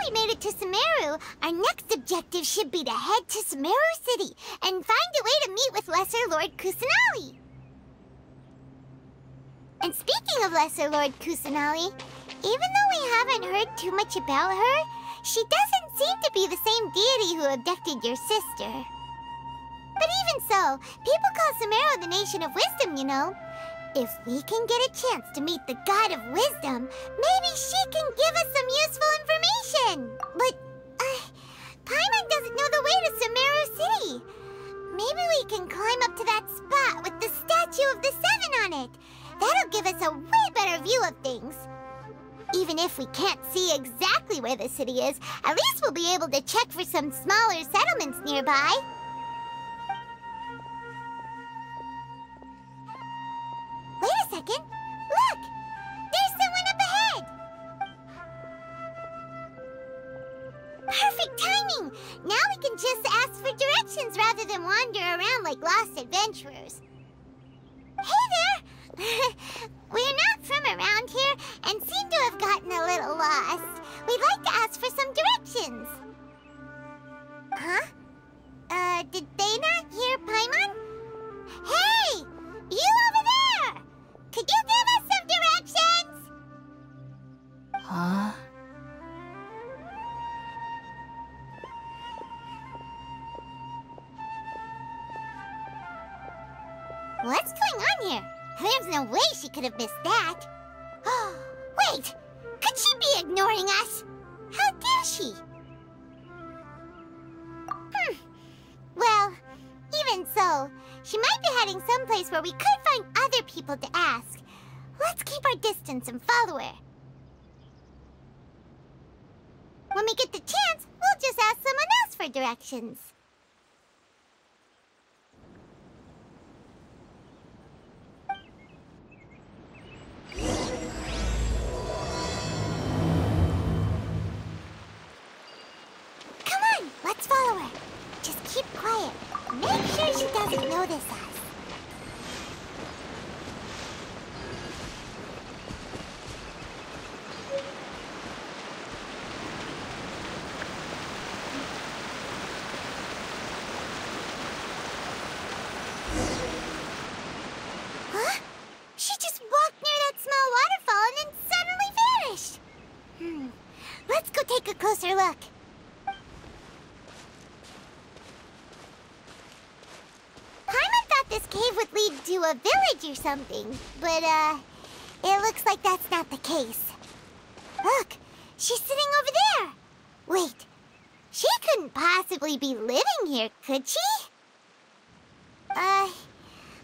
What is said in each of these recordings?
we made it to Sumeru, our next objective should be to head to Sumeru City and find a way to meet with Lesser Lord Kusanali. And speaking of Lesser Lord Kusanali, even though we haven't heard too much about her, she doesn't seem to be the same deity who abducted your sister. But even so, people call Sumeru the Nation of Wisdom, you know. If we can get a chance to meet the God of Wisdom, maybe she can give us some useful information. But, Paimon doesn't know the way to Sumeru City. Maybe we can climb up to that spot with the statue of the Seven on it. That'll give us a way better view of things. Even if we can't see exactly where the city is, at least we'll be able to check for some smaller settlements nearby. Wait a second. Look! There's someone up ahead! Perfect timing! Now we can just ask for directions rather than wander around like lost adventurers. Hey there! We're not from around here and seem to have gotten a little lost. We'd like to ask for some directions. Huh? Did they not hear Paimon? Hey! You over there! Could you give us some directions? Huh? What's going on here? There's no way she could have missed that. Wait! Could she be ignoring us? How dare she? Well, even so, she might be heading someplace where we could find other people to ask. Let's keep our distance and follow her. When we get the chance, we'll just ask someone else for directions. Come on, let's follow her. Just keep quiet. Make sure she doesn't notice us. Huh? She just walked near that small waterfall and then suddenly vanished. Let's go take a closer look. Paimon thought this cave would lead to a village or something, but, it looks like that's not the case. Look, she's sitting over there. Wait, she couldn't possibly be living here, could she?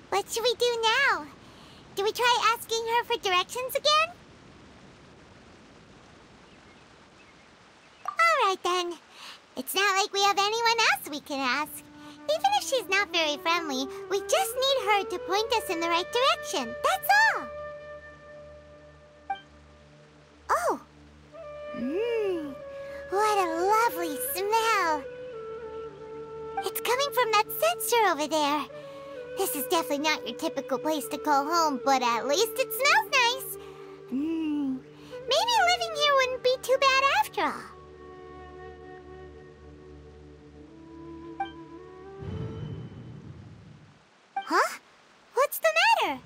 What should we do now? Do we try asking her for directions again? All right, then. It's not like we have anyone else we can ask. Even if she's not very friendly, we just need her to point us in the right direction. That's all. Oh. What a lovely smell. It's coming from that sensor over there. This is definitely not your typical place to call home, but at least it smells nice. Maybe living here wouldn't be too bad after all. Huh? What's the matter?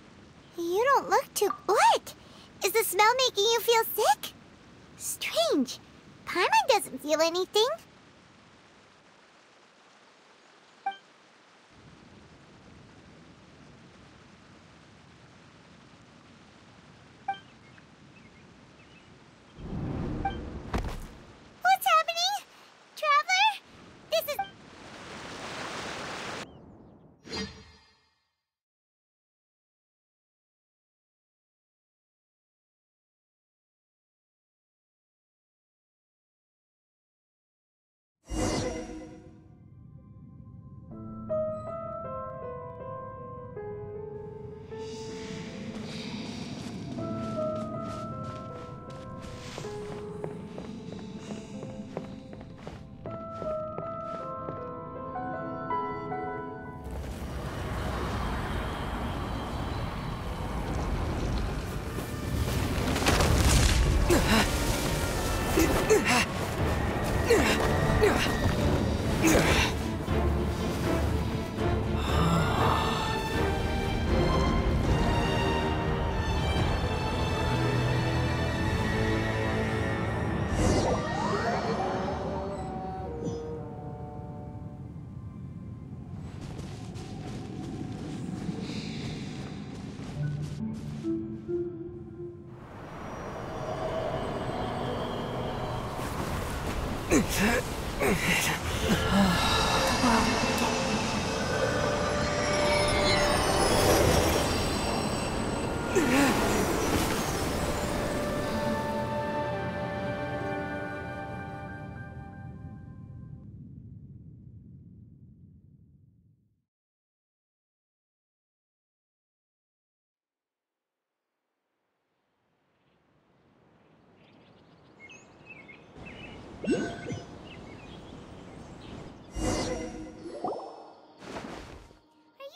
You don't look too... What? Is the smell making you feel sick? Strange. Paimon doesn't feel anything.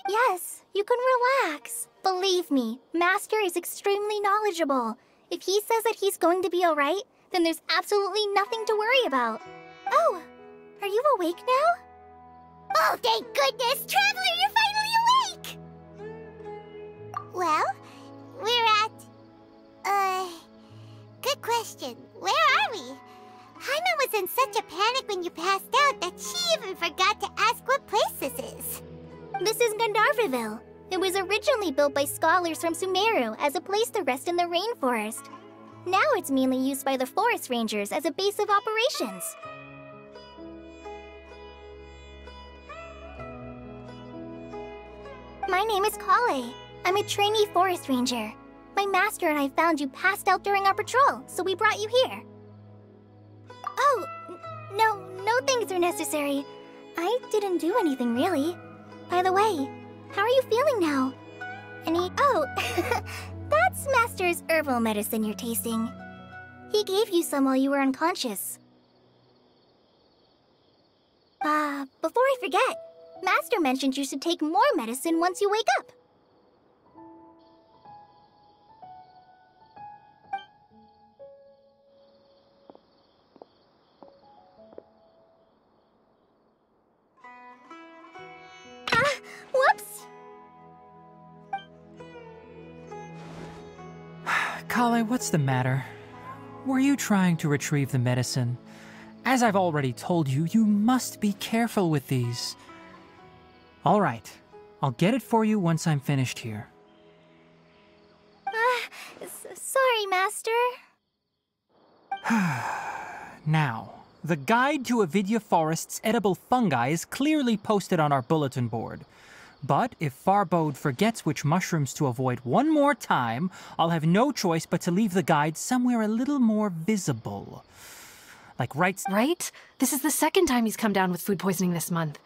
Yes, you can relax. Believe me, Master is extremely knowledgeable. If he says that he's going to be alright, then there's absolutely nothing to worry about. Oh, are you awake now? Oh, thank goodness! Traveler, you're finally awake! Well, we're at... Good question. Where are we? Paimon was in such a panic when you passed out that she even forgot to ask what place this is. This is Gandharvaville. It was originally built by scholars from Sumeru as a place to rest in the rainforest. Now it's mainly used by the forest rangers as a base of operations. My name is Kale. I'm a trainee forest ranger. My master and I found you passed out during our patrol, so we brought you here. Oh, no thanks are necessary. I didn't do anything really. By the way, how are you feeling now? Oh, that's Master's herbal medicine you're tasting. He gave you some while you were unconscious. Before I forget, Master mentioned you should take more medicine once you wake up. Whoops! Kale, what's the matter? Were you trying to retrieve the medicine? As I've already told you, you must be careful with these. All right, I'll get it for you once I'm finished here. Sorry, Master. Now, the guide to Avidya Forest's edible fungi is clearly posted on our bulletin board. But if Farbode forgets which mushrooms to avoid one more time, I'll have no choice but to leave the guide somewhere a little more visible. Like right... Right? This is the second time he's come down with food poisoning this month.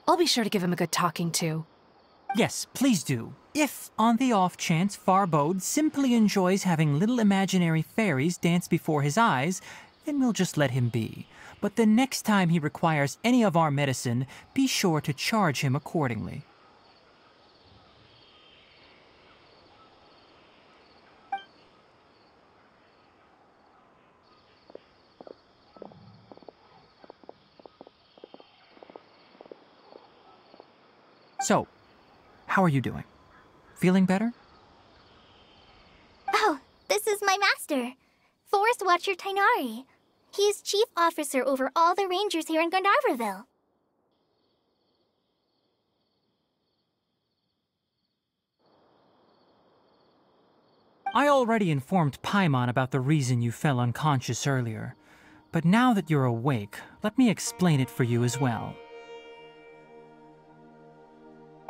I'll be sure to give him a good talking to. Yes, please do. If, on the off chance, Farbode simply enjoys having little imaginary fairies dance before his eyes, then we'll just let him be. But the next time he requires any of our medicine, be sure to charge him accordingly. So, how are you doing? Feeling better? Oh, this is my master, Forest Watcher Tainari. He is chief officer over all the rangers here in Gandharvaville. I already informed Paimon about the reason you fell unconscious earlier. But now that you're awake, let me explain it for you as well.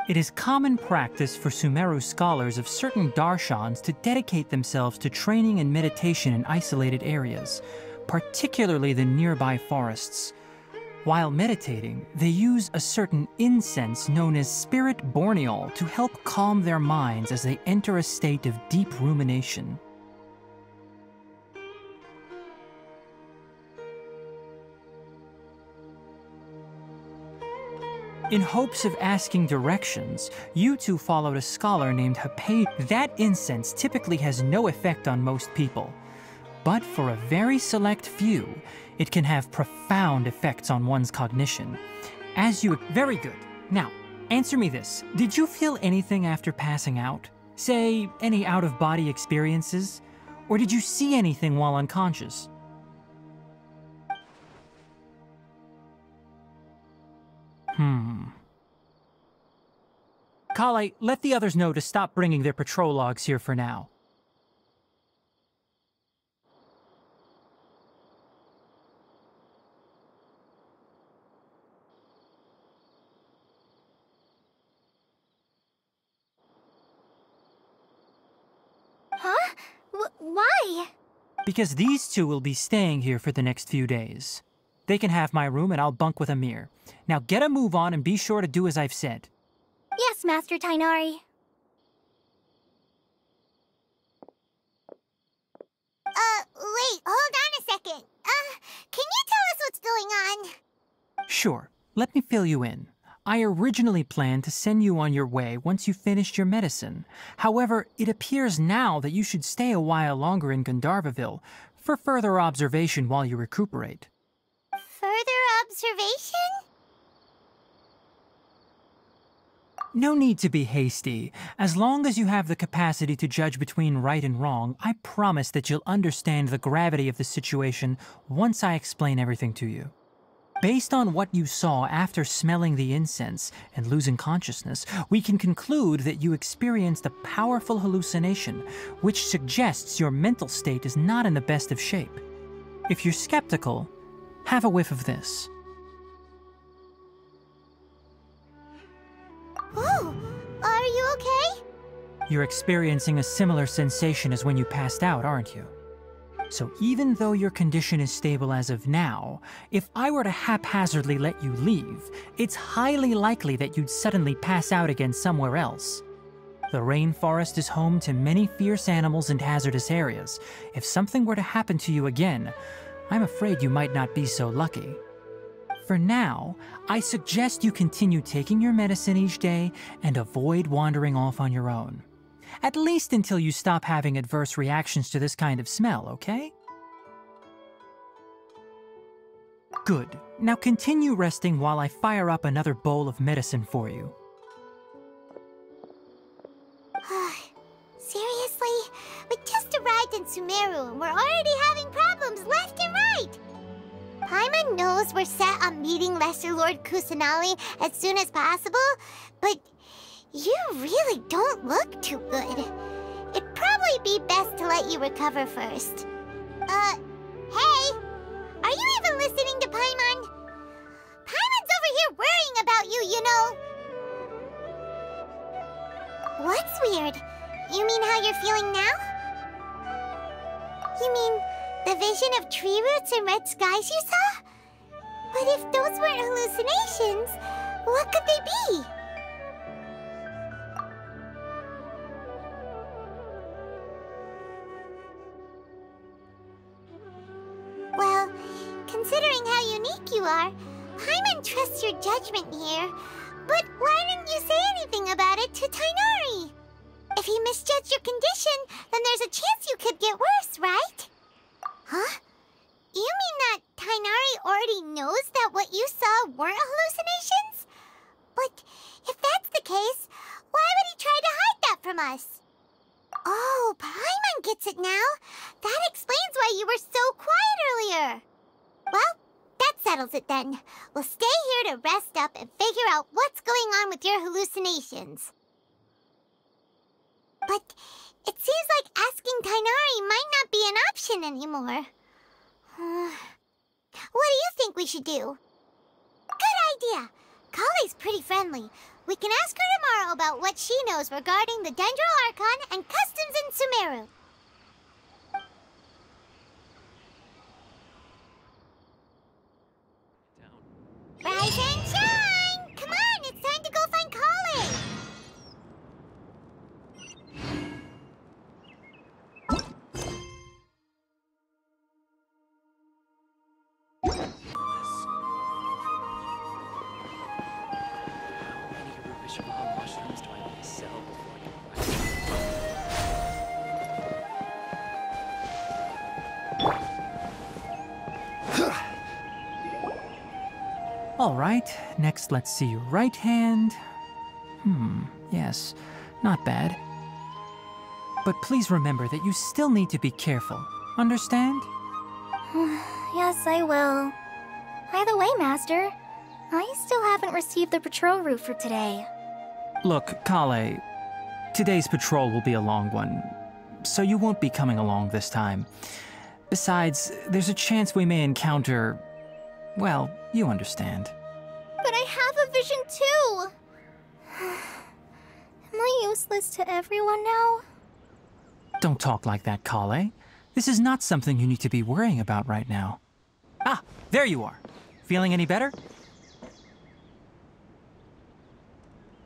It is common practice for Sumeru scholars of certain darshans to dedicate themselves to training and meditation in isolated areas, particularly the nearby forests. While meditating, they use a certain incense known as spirit borneol to help calm their minds as they enter a state of deep rumination. In hopes of asking directions, you two followed a scholar named Hapade. That incense typically has no effect on most people, but for a very select few, it can have profound effects on one's cognition. Very good. Now, answer me this. Did you feel anything after passing out? Say, any out-of-body experiences? Or did you see anything while unconscious? Kale, let the others know to stop bringing their patrol logs here for now. Why? Because these two will be staying here for the next few days. They can have my room and I'll bunk with Amir. Now get a move on and be sure to do as I've said. Yes, Master Tainari. Wait, hold on a second. Can you tell us what's going on? Sure, let me fill you in. I originally planned to send you on your way once you finished your medicine. However, it appears now that you should stay a while longer in Gandharvaville for further observation while you recuperate. Further observation? No need to be hasty. As long as you have the capacity to judge between right and wrong, I promise that you'll understand the gravity of the situation once I explain everything to you. Based on what you saw after smelling the incense and losing consciousness, we can conclude that you experienced a powerful hallucination, which suggests your mental state is not in the best of shape. If you're skeptical, have a whiff of this. Oh, are you okay? You're experiencing a similar sensation as when you passed out, aren't you? So even though your condition is stable as of now, if I were to haphazardly let you leave, it's highly likely that you'd suddenly pass out again somewhere else. The rainforest is home to many fierce animals and hazardous areas. If something were to happen to you again, I'm afraid you might not be so lucky. For now, I suggest you continue taking your medicine each day and avoid wandering off on your own. At least until you stop having adverse reactions to this kind of smell, okay? Good. Now continue resting while I fire up another bowl of medicine for you. Seriously? We just arrived in Sumeru and we're already having problems left and right! Paimon knows we're set on meeting Lesser Lord Kusanali as soon as possible, but you really don't look too good. It'd probably be best to let you recover first. Hey! Are you even listening to Paimon? Paimon's over here worrying about you, you know! What's weird? You mean how you're feeling now? You mean the vision of tree roots and red skies you saw? But if those weren't hallucinations, what could they be? Well, considering how unique you are, Paimon trusts your judgment here. But why didn't you say anything about it to Tainari? If he misjudged your condition, then there's a chance you could get worse, right? Huh? You mean that Tainari already knows that what you saw weren't hallucinations? But if that's the case, why would he try to hide that from us? Oh, Paimon gets it now. That explains why you were so quiet earlier. Well, that settles it then. We'll stay here to rest up and figure out what's going on with your hallucinations. But it seems like asking Tainari might not be an option anymore. What do you think we should do? Good idea. Kale's pretty friendly. We can ask her tomorrow about what she knows regarding the Dendro Archon and customs in Sumeru. Rise and shine! Come on, it's time to go find Kale! All right, next let's see your right hand. Yes, not bad. But please remember that you still need to be careful. Understand? Yes, I will. By the way, Master, I still haven't received the patrol route for today. Look, Kale, today's patrol will be a long one, so you won't be coming along this time. Besides, there's a chance we may encounter... well, you understand. But I have a vision too! Am I useless to everyone now? Don't talk like that, Kale. This is not something you need to be worrying about right now. Ah, there you are. Feeling any better?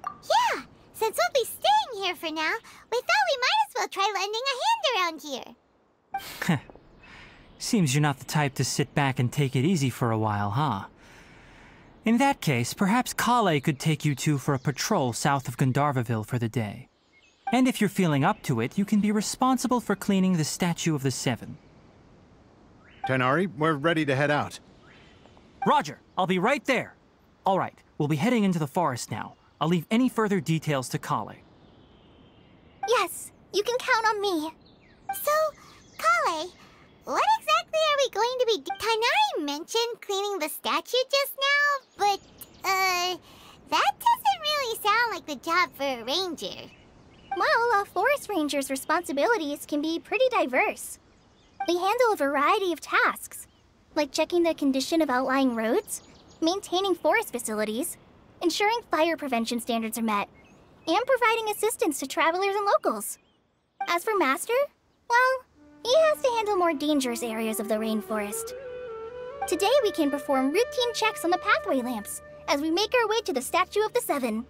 Yeah, since we'll be staying here for now, we thought we might as well try lending a hand around here. Seems you're not the type to sit back and take it easy for a while, huh? In that case, perhaps Kale could take you two for a patrol south of Gandharvaville for the day. And if you're feeling up to it, you can be responsible for cleaning the Statue of the Seven. Tighnari, we're ready to head out. Roger, I'll be right there. All right, we'll be heading into the forest now. I'll leave any further details to Kale. Yes, you can count on me. So, Kale, what exactly are we going to be Tighnari mentioned cleaning the statue just now, but, that doesn't really sound like the job for a ranger. Well, a forest ranger's responsibilities can be pretty diverse. They handle a variety of tasks, like checking the condition of outlying roads, maintaining forest facilities, ensuring fire prevention standards are met, and providing assistance to travelers and locals. As for Master, well, he has to handle more dangerous areas of the rainforest. Today we can perform routine checks on the pathway lamps as we make our way to the Statue of the Seven.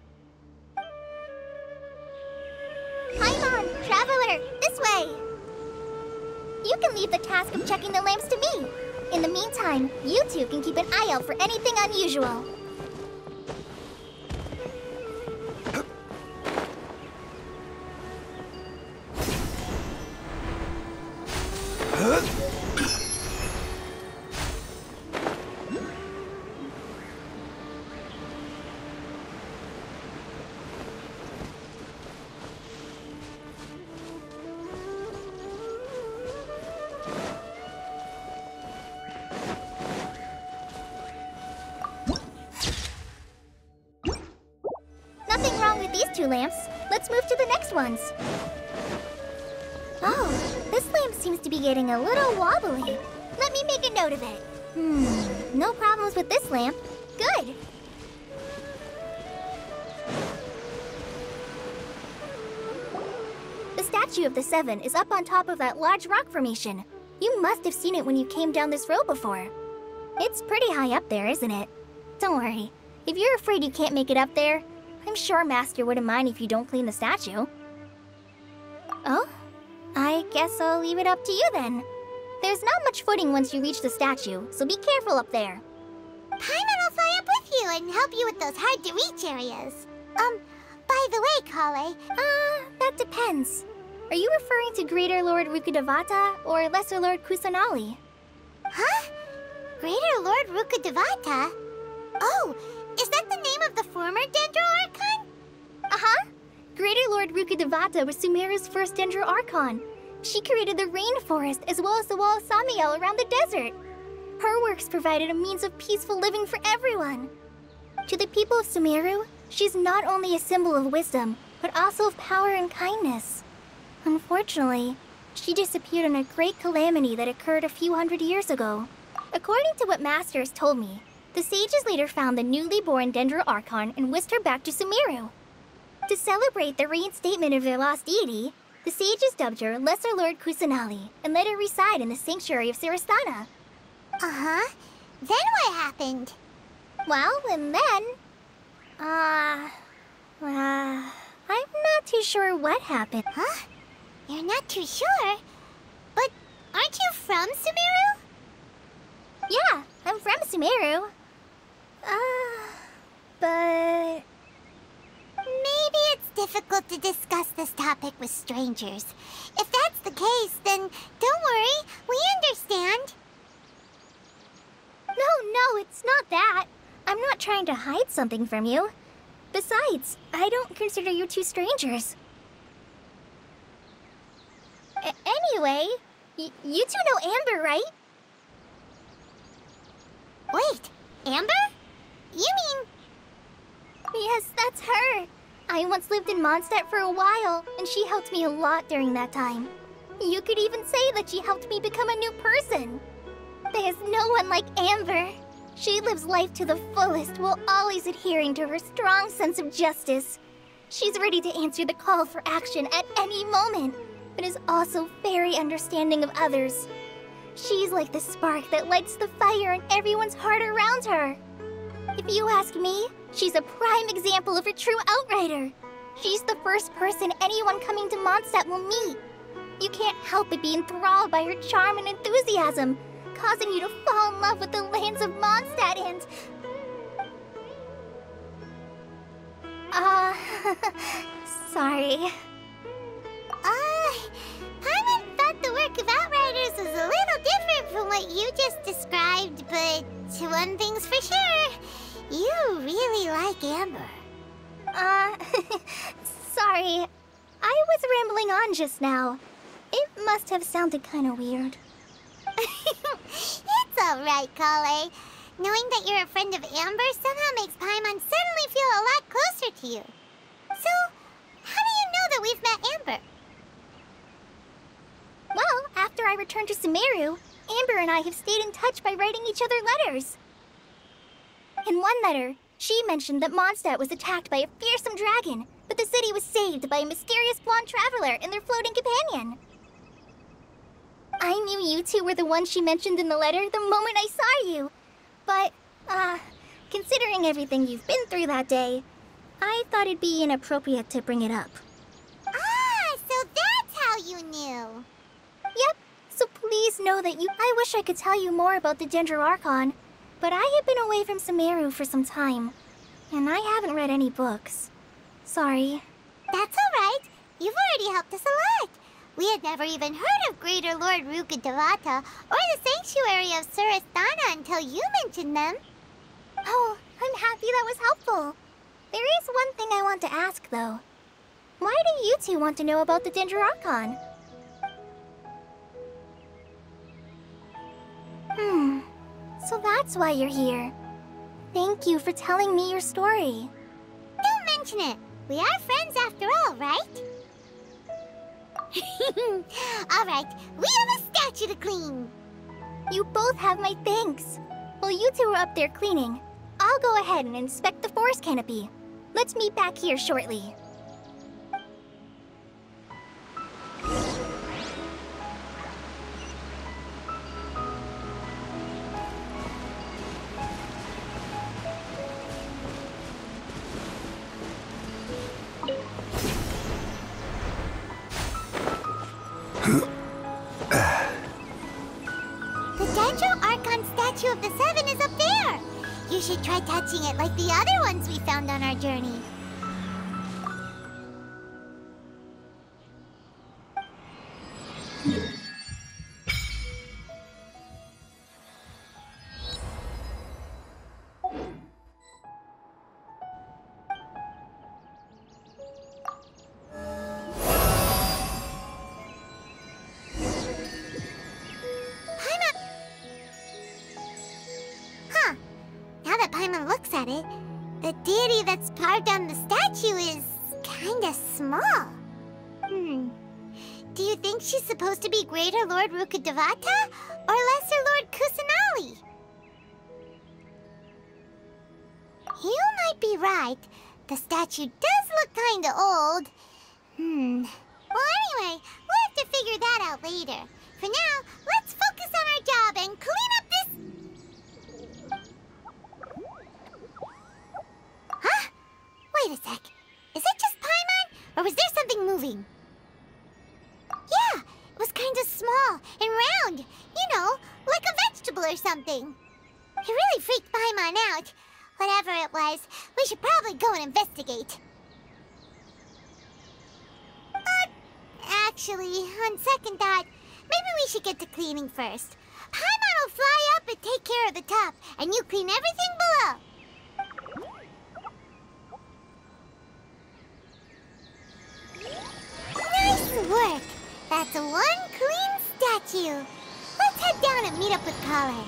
Paimon, traveler, this way! You can leave the task of checking the lamps to me. In the meantime, you two can keep an eye out for anything unusual. Nothing wrong with these two lamps. Let's move to the next ones. Oh, this lamp seems to be getting a little wobbly. Let me make a note of it. No problems with this lamp. Good. The Statue of the Seven is up on top of that large rock formation. You must have seen it when you came down this road before. It's pretty high up there, isn't it? Don't worry. If you're afraid you can't make it up there, I'm sure Master wouldn't mind if you don't clean the statue. Oh? I guess I'll leave it up to you then. There's not much footing once you reach the statue, so be careful up there. Paimon will fly up with you and help you with those hard-to-reach areas. By the way, Kale, That depends. Are you referring to Greater Lord Rukkhadevata or Lesser Lord Kusanali? Huh? Greater Lord Rukkhadevata? Oh, is that the name of the former Dendro Archon? Uh-huh. Greater Lord Rukkhadevata was Sumeru's first Dendro Archon. She created the rainforest as well as the wall of Samiel around the desert. Her works provided a means of peaceful living for everyone. To the people of Sumeru, she's not only a symbol of wisdom, but also of power and kindness. Unfortunately, she disappeared in a great calamity that occurred a few hundred years ago. According to what Master has told me, the sages later found the newly born Dendro Archon and whisked her back to Sumeru. To celebrate the reinstatement of their lost deity, the sages dubbed her Lesser Lord Kusanali and let her reside in the sanctuary of Sarastana. Uh-huh. Then what happened? Well, and then... I'm not too sure what happened. Huh? You're not too sure? But aren't you from Sumeru? Yeah, I'm from Sumeru. But... Maybe it's difficult to discuss this topic with strangers. If that's the case, then don't worry, we understand. No, it's not that. I'm not trying to hide something from you. Besides, I don't consider you two strangers. Anyway, you two know Amber, right? Wait, Amber? You mean... Yes, that's her. I once lived in Mondstadt for a while, and she helped me a lot during that time. You could even say that she helped me become a new person. There's no one like Amber. She lives life to the fullest while always adhering to her strong sense of justice. She's ready to answer the call for action at any moment. but is also very understanding of others. She's like the spark that lights the fire in everyone's heart around her. If you ask me, she's a prime example of a true outrider. She's the first person anyone coming to Mondstadt will meet. You can't help but be enthralled by her charm and enthusiasm, causing you to fall in love with the lands of Mondstadt and... sorry. Paimon thought the work of Outriders was a little different from what you just described, but one thing's for sure, you really like Amber. Sorry. I was rambling on just now. It must have sounded kind of weird. It's alright, Kale. Knowing that you're a friend of Amber somehow makes Paimon suddenly feel a lot closer to you. So, how do you know that we've met Amber? Well, after I returned to Sumeru, Amber and I have stayed in touch by writing each other letters. In one letter, she mentioned that Mondstadt was attacked by a fearsome dragon, but the city was saved by a mysterious blonde traveler and their floating companion. I knew you two were the ones she mentioned in the letter the moment I saw you. But, considering everything you've been through that day, I thought it'd be inappropriate to bring it up. Ah, so that's how you knew. Yep, so please know that I wish I could tell you more about the Dendro Archon, but I have been away from Sumeru for some time, and I haven't read any books. Sorry. That's alright. You've already helped us a lot. We had never even heard of Greater Lord Ruka Devata or the Sanctuary of Surasthana until you mentioned them. Oh, I'm happy that was helpful. There is one thing I want to ask, though. Why do you two want to know about the Dendro Archon? So that's why you're here. Thank you for telling me your story. Don't mention it. We are friends after all, right? Alright, we have a statue to clean. You both have my thanks. While you two are up there cleaning, I'll go ahead and inspect the forest canopy. Let's meet back here shortly. The Dendro Archon statue of the Seven is up there. You should try touching it like the other ones we found on our journey. Now that Paimon looks at it, the deity that's carved on the statue is kinda small. Do you think she's supposed to be Greater Lord Ruka Devata or Lesser Lord Kusanali? You might be right. The statue does look kinda old. Well, anyway, we'll have to figure that out later. For now, let's focus on our job and clean up this... Huh? Wait a sec. Is it just Paimon, or was there something moving? Yeah, it was kind of small and round. You know, like a vegetable or something. It really freaked Paimon out. Whatever it was, we should probably go and investigate. Actually, on second thought, maybe we should get to cleaning first. Paimon will fly up and take care of the top, and you clean everything below. Nice work! That's one clean statue. Let's head down and meet up with Kale.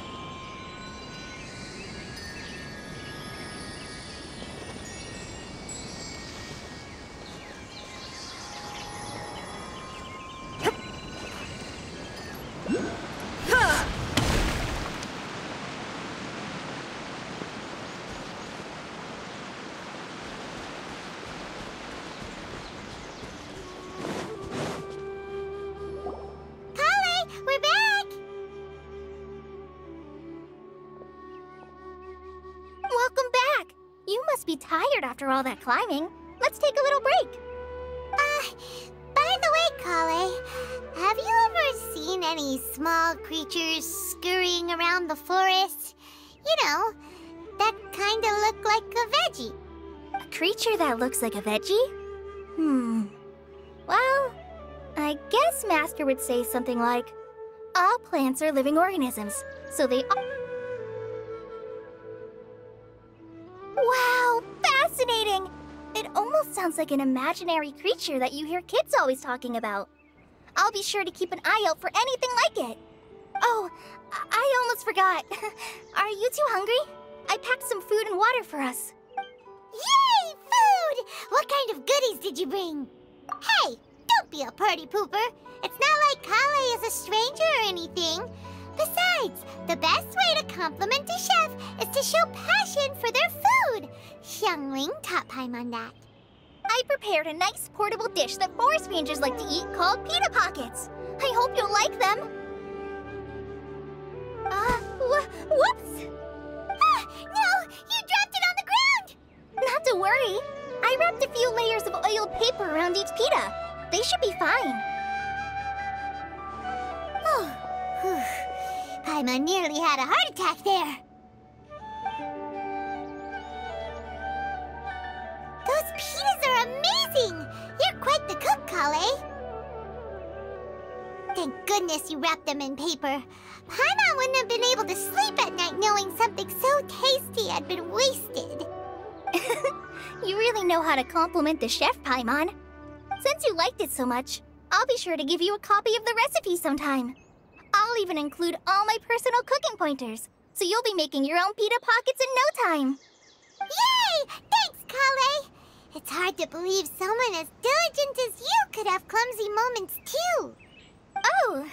be tired after all that climbing. Let's take a little break. By the way, Kale, have you ever seen any small creatures scurrying around the forest? You know, that kinda look like a veggie. A creature that looks like a veggie? Well, I guess Master would say something like, all plants are living organisms, so they are... Wow, fascinating! It almost sounds like an imaginary creature that you hear kids always talking about. I'll be sure to keep an eye out for anything like it. Oh, I almost forgot. Are you two hungry? I packed some food and water for us. Yay, food! What kind of goodies did you bring? Hey, don't be a party pooper. It's not like Kale is a stranger or anything. Besides, the best way to compliment a chef is to show passion for their food. Xiangling taught Paimon that. I prepared a nice portable dish that forest rangers like to eat called pita pockets. I hope you'll like them. Whoops! No! You dropped it on the ground! Not to worry. I wrapped a few layers of oiled paper around each pita. They should be fine. Paimon nearly had a heart attack there. Those pitas are amazing! You're quite the cook, Kale. Thank goodness you wrapped them in paper. Paimon wouldn't have been able to sleep at night knowing something so tasty had been wasted. You really know how to compliment the chef, Paimon. Since you liked it so much, I'll be sure to give you a copy of the recipe sometime. I'll even include all my personal cooking pointers, so you'll be making your own pita pockets in no time. Yay! Thanks, Kale! It's hard to believe someone as diligent as you could have clumsy moments, too. Oh,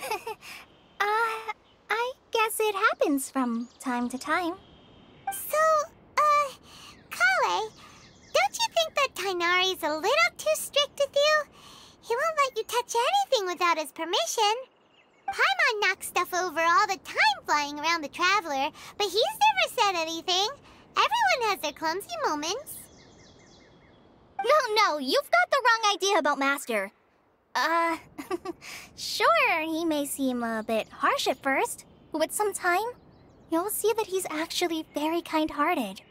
I guess it happens from time to time. So, Kale, don't you think that Tighnari's a little too strict with you? He won't let you touch anything without his permission. Paimon knocks stuff over all the time flying around the Traveler, but he's never said anything. Everyone has their clumsy moments. No, you've got the wrong idea about Master. Sure, he may seem a bit harsh at first, but with some time, you'll see that he's actually very kind-hearted.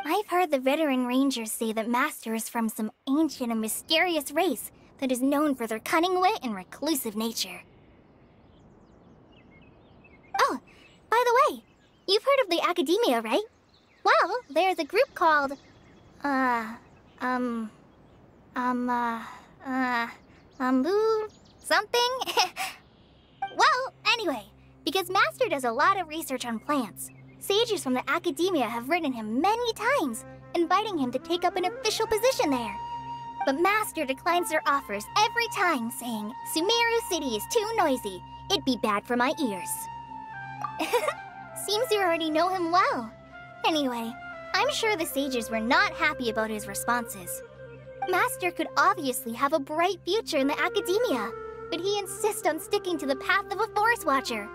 I've heard the veteran rangers say that Master is from some ancient and mysterious race that is known for their cunning wit and reclusive nature. Oh, by the way, you've heard of the Academia, right? Well, there's a group called, something? Well, anyway, because Master does a lot of research on plants, sages from the Academia have written him many times, inviting him to take up an official position there. But Master declines their offers every time, saying, Sumeru City is too noisy. It'd be bad for my ears. Seems you already know him well. Anyway, I'm sure the sages were not happy about his responses. Master could obviously have a bright future in the Academia, but he insists on sticking to the path of a forest watcher.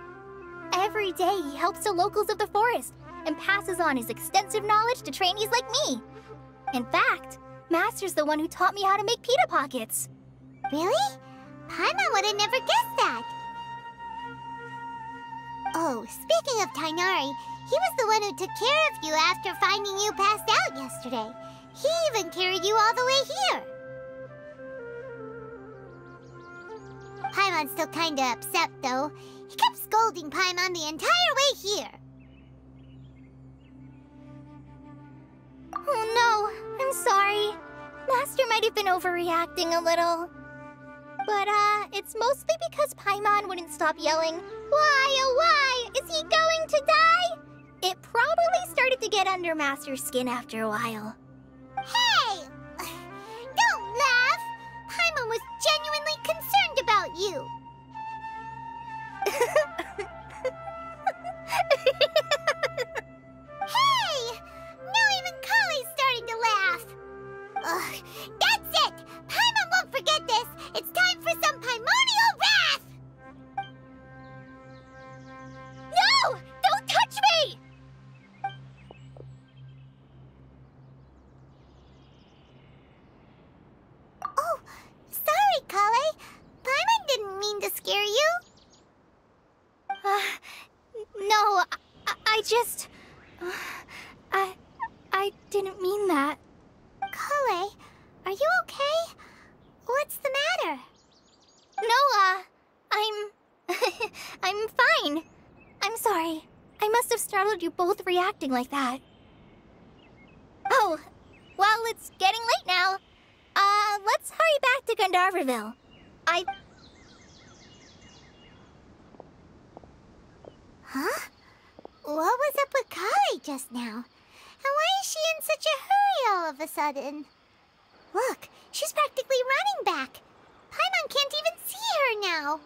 Every day he helps the locals of the forest and passes on his extensive knowledge to trainees like me. In fact, Master's the one who taught me how to make pita pockets. Really? Paimon would have never guessed that. Oh, speaking of Tighnari, he was the one who took care of you after finding you passed out yesterday. He even carried you all the way here. Paimon's still kinda upset, though. He kept scolding Paimon the entire way here. Oh no, I'm sorry. Master might have been overreacting a little. But, it's mostly because Paimon wouldn't stop yelling, "Why, oh why? Is he going to die?" It probably started to get under Master's skin after a while. Hey! Don't laugh! Paimon was genuinely concerned about you. Hey! Now even Kale's starting to laugh. Ugh, that's it! Paimon won't forget this! It's time for some Paimonial wrath! No! Don't touch me! just... I didn't mean that. Kale, are you okay? What's the matter? No, I'm fine. I'm sorry. I must have startled you both reacting like that. Oh, well, it's getting late now. Let's hurry back to Gandharvaville. Huh? What was up with Kale just now? And why is she in such a hurry all of a sudden? Look, she's practically running back. Paimon can't even see her now.